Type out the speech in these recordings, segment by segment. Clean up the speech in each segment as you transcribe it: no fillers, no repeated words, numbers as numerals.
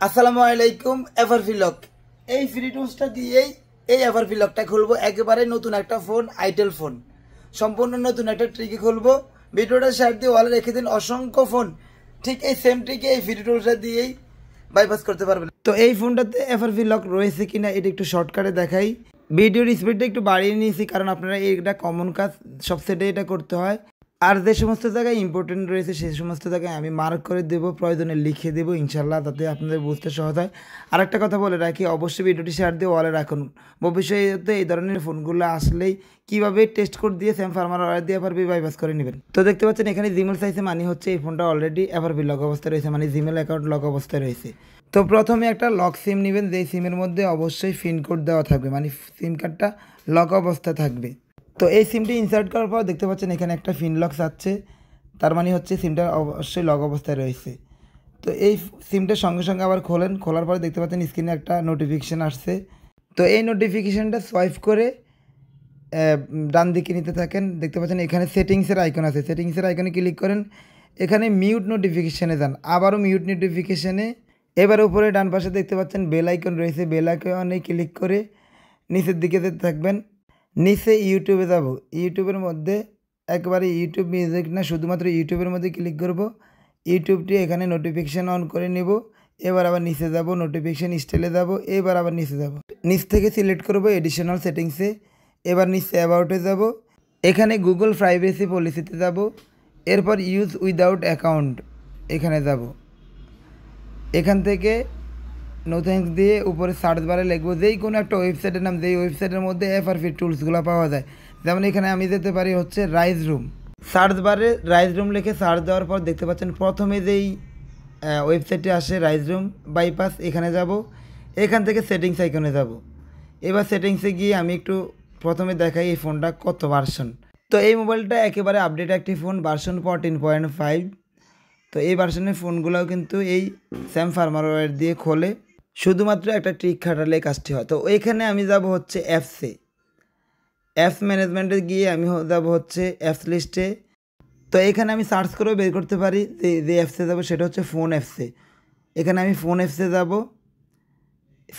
আসসালামু আলাইকুম। এভারভি লক এই ফ্রি টুলসটা দিয়েই এই এভারভি লকটা খুলবো। একেবারে নতুন একটা ফোন, আইটেল ফোন, সম্পূর্ণ নতুন একটা ট্রিকে খুলবো। ভিডিওটা শেয়ার দিয়ে ওয়ালে রেখে দিন। অসংখ্য ফোন ঠিক এই সেম ট্রিকে এই ফ্রি টুলসটা দিয়েই বাইপাস করতে পারবেন। তো এই ফোনটাতে এভারভি লক রয়েছে কিনা এটা একটু শর্টকাটে দেখাই। ভিডিওর স্পিডটা একটু বাড়িয়ে নিয়েছি কারণ আপনারা এটা কমন কাজ, সব সেটে এটা করতে হয়। আর যে সমস্ত জায়গায় ইম্পর্টেন্ট রয়েছে সেই সমস্ত জায়গায় আমি মার্ক করে দেবো, প্রয়োজনে লিখে দেবো ইনশাল্লাহ, তাতে আপনাদের বুঝতে সহজ হয়। আর একটা কথা বলে রাখি, অবশ্যই ভিডিওটি শেয়ার দিয়ে ওয়ালে রাখুন। ভবিষ্যতে এই ধরনের ফোনগুলো আসলেই কীভাবে টেস্ট কোড দিয়ে স্যাম ফার্মার অর্ডার দিয়ে এফআরবি বাইপাস করে নেবেন। তো দেখতে পাচ্ছেন এখানে জিমেল সাইজে মানে হচ্ছে এই ফোনটা অলরেডি এফআরবি লক অবস্থায় রয়েছে, মানে জিমেল অ্যাকাউন্ট লক অবস্থায় রয়েছে। তো প্রথমে একটা লক সিম নেবেন, যেই সিমের মধ্যে অবশ্যই পিন কোড দেওয়া থাকবে, মানে সিম কার্ডটা লক অবস্থায় থাকবে। তো এই সিমটি ইনসার্ট করার পর দেখতে পাচ্ছেন এখানে একটা পিন লক আছে, তার মানে হচ্ছে সিমটা অবশ্যই লক অবস্থায় রয়েছে। তো এই সিমটার সঙ্গে সঙ্গে আবার খোলার পরে দেখতে পাচ্ছেন স্ক্রিনে একটা নোটিফিকেশান আসছে। তো এই নোটিফিকেশানটা সোয়াইপ করে ডান দিকে নিতে থাকেন। দেখতে পাচ্ছেন এখানে সেটিংসের আইকন আছে, সেটিংসের আইকনে ক্লিক করেন, এখানে মিউট নোটিফিকেশানে যান, আবারও মিউট নোটিফিকেশানে। এবার উপরে ডান পাশে দেখতে পাচ্ছেন বেল আইকন রয়েছে, বেল আইকনে ক্লিক করে নিচের দিকে যেতে থাকবেন। নিচে ইউটিউবে যাব, ইউটিউবের মধ্যে একবারে ইউটিউব মিউজিক না, শুধুমাত্র ইউটিউবের মধ্যে ক্লিক করব। ইউটিউবটি এখানে নোটিফিকেশান অন করে নেব। এবার আবার নিচে যাব, নোটিফিকেশান স্টাইলে যাব, এবার আবার নিচে যাব, নিচ থেকে সিলেক্ট করব এডিশনাল সেটিংসে। এবার নিচে অ্যাবাউটে যাব, এখানে গুগল প্রাইভেসি পলিসিতে যাব, এরপর ইউজ উইদাউট অ্যাকাউন্ট এখানে যাব। এখান থেকে নো থ্যাঙ্কস দিয়ে উপরে সার্চ বারে লিখবো যেই কোনো একটা ওয়েবসাইটের নাম, যেই ওয়েবসাইটের মধ্যে এফআরপি টুলসগুলো পাওয়া যায়। যেমন এখানে আমি যেতে পারি হচ্ছে রাইজ রুম, সার্চ বারে রাইজ রুম লিখে সার্চ দেওয়ার পর দেখতে পাচ্ছেন প্রথমে যেই ওয়েবসাইটে আসে রাইজ রুম বাইপাস, এখানে যাব। এখান থেকে সেটিংস আইকনে যাব। এবার সেটিংসে গিয়ে আমি একটু প্রথমে দেখাই এই ফোনটা কত ভার্সন। তো এই মোবাইলটা একেবারে আপডেট একটি ফোন, ভার্সন 14.5। তো এই ভার্সনের ফোনগুলোও কিন্তু এই স্যাম ফার্মারওয়্যার দিয়ে খোলে, শুধুমাত্র একটা ট্রিক খাটালে কাজটি হয়। তো এখানে আমি যাব হচ্ছে অ্যাপস ম্যানেজমেন্টে গিয়ে আমি যাব হচ্ছে অ্যাপস লিস্টে। তো এখানে আমি সার্চ করেও বের করতে পারি যে অ্যাপসে যাবো সেটা হচ্ছে ফোন অ্যাপসে। এখানে আমি ফোন অ্যাপসে যাব,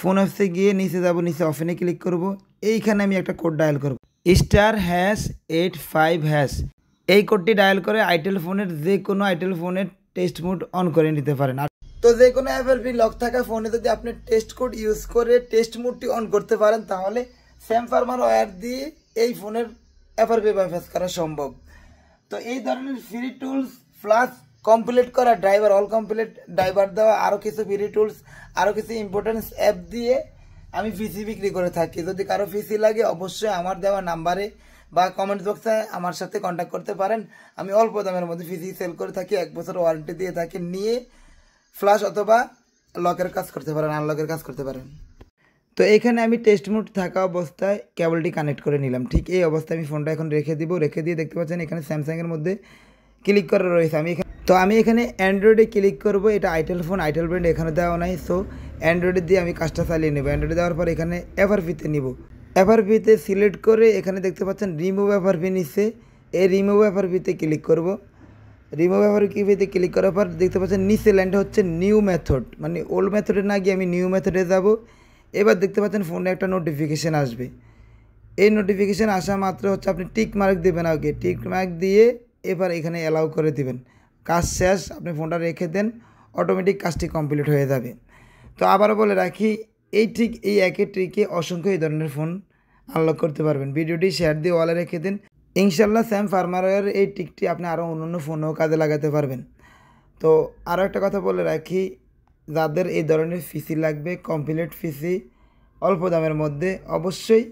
ফোন অ্যাপসে গিয়ে নিচে যাব, নিচে অপশনে ক্লিক করব। এইখানে আমি একটা কোড ডায়াল করব, *85#। এই কোডটি ডায়াল করে আইটেল ফোনের যে কোনো আইটেল ফোনের টেস্ট মোড অন করে নিতে পারেন। তো যে কোনো এফআরপি লক থাকা ফোনে যদি আপনি টেস্ট কোড ইউজ করে টেস্ট মোডটি অন করতে পারেন তাহলে স্যাম ফার্মারওয়্যার দিয়ে এই ফোনের এফআরপি বাইপাস করা সম্ভব। তো এই ধরনের ফ্রি টুলস প্লাস কমপ্লিট করা ড্রাইভার, অল কমপ্লিট ড্রাইভার দেওয়া, আরও কিছু ফ্রি টুলস, আরও কিছু ইম্পর্টেন্স অ্যাপ দিয়ে আমি পিসি বিক্রি করে থাকি। যদি কারো পিসি লাগে অবশ্যই আমার দেওয়া নাম্বারে বা কমেন্ট বক্সে আমার সাথে কন্ট্যাক্ট করতে পারেন। আমি অল্প দামের মধ্যে পিসি সেল করে থাকি, 1 বছর ওয়ারেন্টি দিয়ে থাকি। নিয়ে ফ্ল্যাশ অথবা লকের কাজ করতে পারেন, আনলকের কাজ করতে পারেন। তো এখানে আমি টেস্ট মোড থাকা অবস্থায় কেবলটি কানেক্ট করে নিলাম। ঠিক এই অবস্থায় আমি ফোনটা এখন রেখে দিব। রেখে দিয়ে দেখতে পাচ্ছেন এখানে স্যামসাংয়ের মধ্যে ক্লিক করা রয়েছে। আমি এখানে অ্যান্ড্রয়েডে ক্লিক করব। এটা আইটেল ফোন, আইটেল ব্র্যান্ড এখানে দেওয়া নাই। সো অ্যান্ড্রয়েডে দিয়ে আমি কাজটা চালিয়ে নেব। অ্যান্ড্রয়েডে দেওয়ার পর এখানে এফআরপিতে নিব। এফআরপিতে সিলেক্ট করে এখানে দেখতে পাচ্ছেন রিমুভ এফআরপি নিচ্ছে, এই রিমুভ এফআরপিতে ক্লিক করব। রিমুভ এফআরপিতে ক্লিক করার পর দেখতে পাচ্ছেন নিচে লাইনটা হচ্ছে নিউ মেথড, মানে ওল্ড মেথডে না গিয়ে আমি নিউ মেথডে যাব। এবার দেখতে পাচ্ছেন ফোনে একটা নোটিফিকেশান আসবে। এই নোটিফিকেশান আসা মাত্র হচ্ছে আপনি টিক মার্ক দেবেন, আগে টিক মার্ক দিয়ে এবার এখানে অ্যালাউ করে দিবেন। কাজ শেষ, আপনি ফোনটা রেখে দেন, অটোমেটিক কাজটি কমপ্লিট হয়ে যাবে। তো আবারও বলে রাখি, এই একই ট্রিকে অসংখ্য এই ধরনের ফোন আনলক করতে পারবেন। ভিডিওটি শেয়ার দিয়ে ওয়ালে রেখে দিন। ইনশাল্লাহ স্যাম ফার্মারওয়্যার এই ট্রিকটি আপনি আরও অন্য ফোনেও কাজে লাগাতে পারবেন। তো আরও একটা কথা বলে রাখি, যাদের এই ধরনের পিসি লাগবে, কমপ্লিট পিসি অল্প দামের মধ্যে, অবশ্যই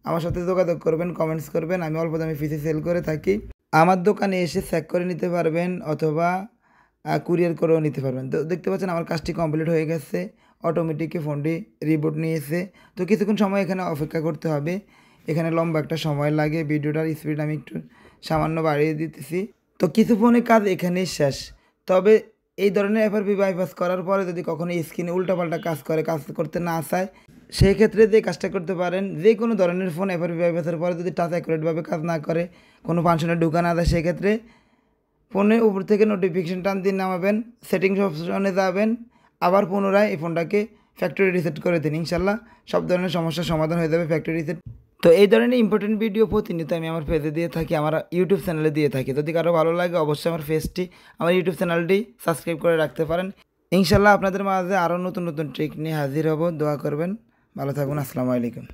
আমার সাথে যোগাযোগ করবেন, কমেন্টস করবেন। আমি অল্প দামে পিসি সেল করে থাকি। আমার দোকানে এসে চেক করে নিতে পারবেন অথবা কুরিয়ার করেও নিতে পারবেন। তো দেখতে পাচ্ছেন আমার কাজটি কমপ্লিট হয়ে গেছে, অটোমেটিকই ফোনটি রিবুট নিয়েছে। তো কিছুক্ষণ সময় এখানে অপেক্ষা করতে হবে, এখানে লম্বা একটা সময় লাগে। ভিডিওটার স্পিড আমি একটু সামান্য বাড়িয়ে দিতেছি। তো কিছু ফোনের কাজ এখানেই শেষ। তবে এই ধরনের এফআরপি বাইপাস করার পরে যদি কখনো স্ক্রিনে উল্টাপাল্টা কাজ করতে না চায়, সেই ক্ষেত্রে যে কাজটা করতে পারেন, যে কোনো ধরনের ফোন এফআরপি বাইপাসের পরে যদি টাচ অ্যাকুরেটভাবে কাজ না করে, কোনো ফাংশনে ঢোকা না দেয়, সেক্ষেত্রে ফোনের উপর থেকে নোটিফিকেশান টান দিয়ে নামাবেন, সেটিংস অপশনে যাবেন, আবার পুনরায় এই ফোনটাকে ফ্যাক্টরি রিসেট করে দিন, ইনশাল্লাহ সব ধরনের সমস্যার সমাধান হয়ে যাবে ফ্যাক্টরি রিসেট। তো এই ধরনের ইম্পর্টেন্ট ভিডিও প্রতিনিয়ত আমি আমার পেজে দিয়ে থাকি, আমার ইউটিউব চ্যানেলে দিয়ে থাকি। যদি কারো ভালো লাগে অবশ্যই আমার পেজটি, আমার ইউটিউব চ্যানেলটি সাবস্ক্রাইব করে রাখতে পারেন। ইনশাল্লাহ আপনাদের মাঝে আরও নতুন নতুন ট্রিক নিয়ে হাজির হব। দোয়া করবেন, ভালো থাকুন, আসসালামু আলাইকুম।